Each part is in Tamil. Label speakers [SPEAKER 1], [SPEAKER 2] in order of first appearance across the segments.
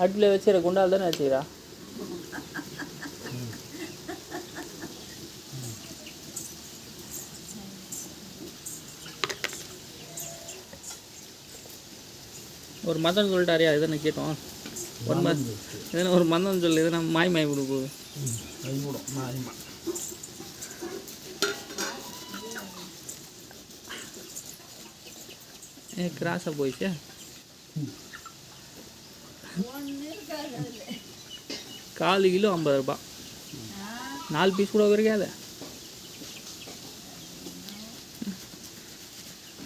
[SPEAKER 1] அடுப்பில் வச்சுற குண்டால் தானே வச்சுக்கிறா. ஒரு மதம் சொல்லிட்டாரியா எதனா கேட்டோம். எதனா ஒரு மந்தம் சொல்லு, எதனா மாய் விடு போகுது. கிராஸாக போயிடுச்சு. 4 கிலோ 50 ரூபா. 4 பீஸ் கூட இருக்காது.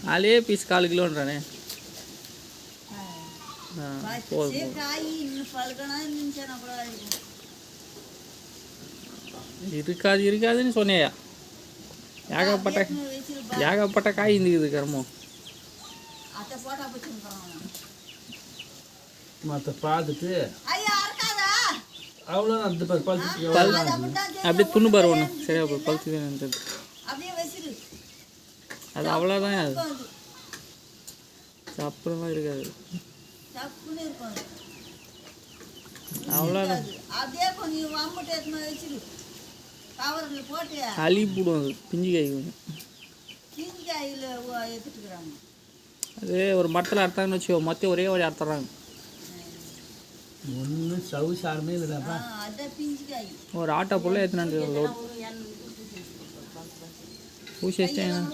[SPEAKER 1] 4 பீஸ் 4 கிலோன்றானே. இருக்காதுன்னு சொன்னேயா. ஏகப்பட்ட காய் இருந்துக்குது கர்மம். பார்த்துட்டு அப்படியே துண்ணு பாரு ஒன்று சரியா பழுத்து அது அவ்வளோதான். அது சப்புலாம் இருக்காது. அவ்வளோதான். அழி போடும் அது பிஞ்சு காய் கொஞ்சம். அது ஒரு மரத்தில் அறுத்தாங்கன்னு வச்சுக்கோ, மொத்தம் ஒரே வழி அறுத்துறாங்க. ஒன்றும் சவு சாரமே இல்லைடாப்பா. ஒரு ஆட்டோ புள்ள ஏற்றினாண்டு லோடு பூசி வச்சேன்.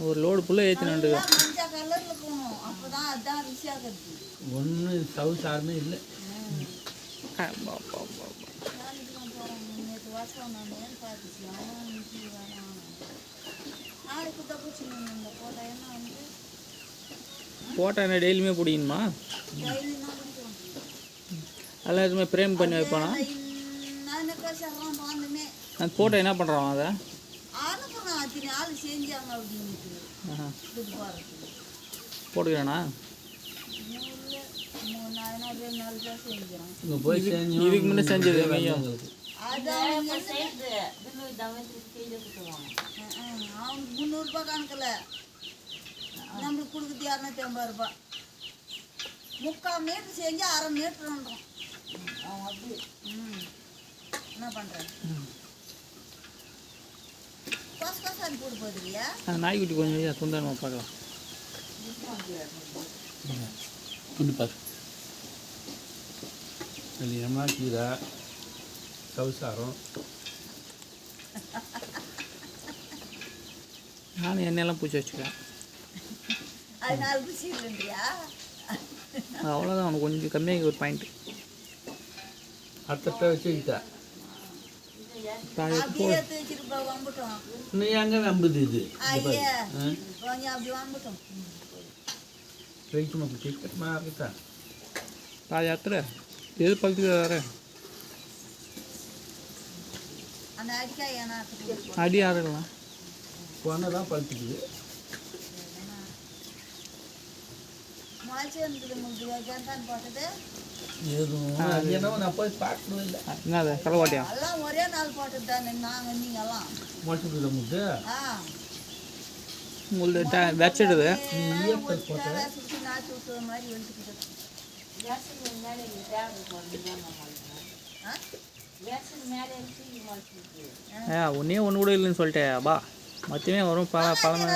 [SPEAKER 1] ஒரு லோடு புள்ள ஏற்றினாண்டு ஒன்றும் சவு சாரமே இல்லை. போட்டோ என்ன டெய்லியுமே பிடிக்கணுமா? அதெல்லாம் எதுவுமே ஃப்ரேம் பண்ணி வைப்பானா? அந்த ஃபோட்டோ என்ன பண்ணுறான் அதை போட்டுக்கிறானா? இதுக்கு முன்னே செஞ்சது மையம் ₹300 கணக்கில் நம்மளுக்கு கொடுக்குறது ₹250. 3/4 மீட்டர் செஞ்சு 1/2 மீட்டர்ன்றோம். அப்படி என்ன பண்ணுறேன்? கொசாரி போட்டு போகுது இல்லையா? நாய்க்குட்டி கொஞ்சம் துண்டான பார்க்கலாம். துண்டு பாரு இல்லையம்மா. கீரை சவுசாரம் நானும் எண்ணெயெல்லாம் பூச்சி வச்சுக்கிறேன். அவ்வளோதான். அவனுக்கு கொஞ்சம் கம்மியாக ஒரு பாயிண்ட் அத்தட்ட வச்சுக்கிட்டா இன்னும் எங்கே நம்புது இது யாத்திர எது பழுத்துக்கார அடி ஆறுக்கலாம் போனதான் பழுத்துக்குது. என்னது கலவாட்டியா ஒரே நாள் போட்டது தானே. நாங்கள் நீங்கெல்லாம் முள்ளு வச்சிடுது. ஒன்னே ஒன்று கூட இல்லைன்னு சொல்லிட்டேன் பா. மொத்தமே வரும் பழமாக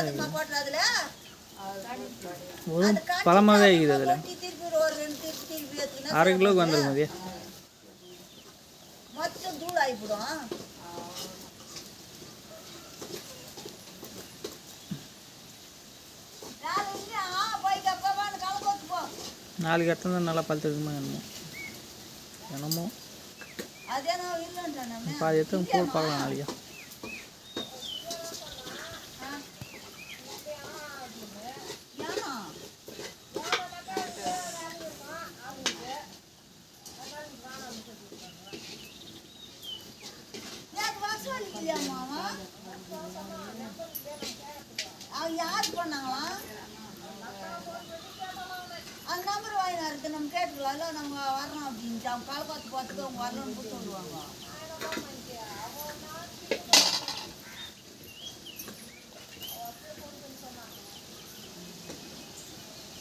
[SPEAKER 1] வரும். பழமாகவே இருக்குது. அதில் 1/2 கிலோக்கு வந்துடும். மதிய மொத்தம் தூள் ஆகிப்படும். நாளைக்கு இடத்துல தான் நல்லா பழுத்துக்குமா என்னமோ பாதி எத்தனை போல் பார்க்கலாம் நாளைக்கு. யார் பண்ணாங்களா? அந்த நம்பர் வாங்கினா இருக்கு. நம்ம கேட்டுக்கலாம். இல்லை நம்ம வரணும் அப்படின்ட்டு அவங்க கால் பார்த்து அவங்க வரணும்னு சொல்லுவாங்க.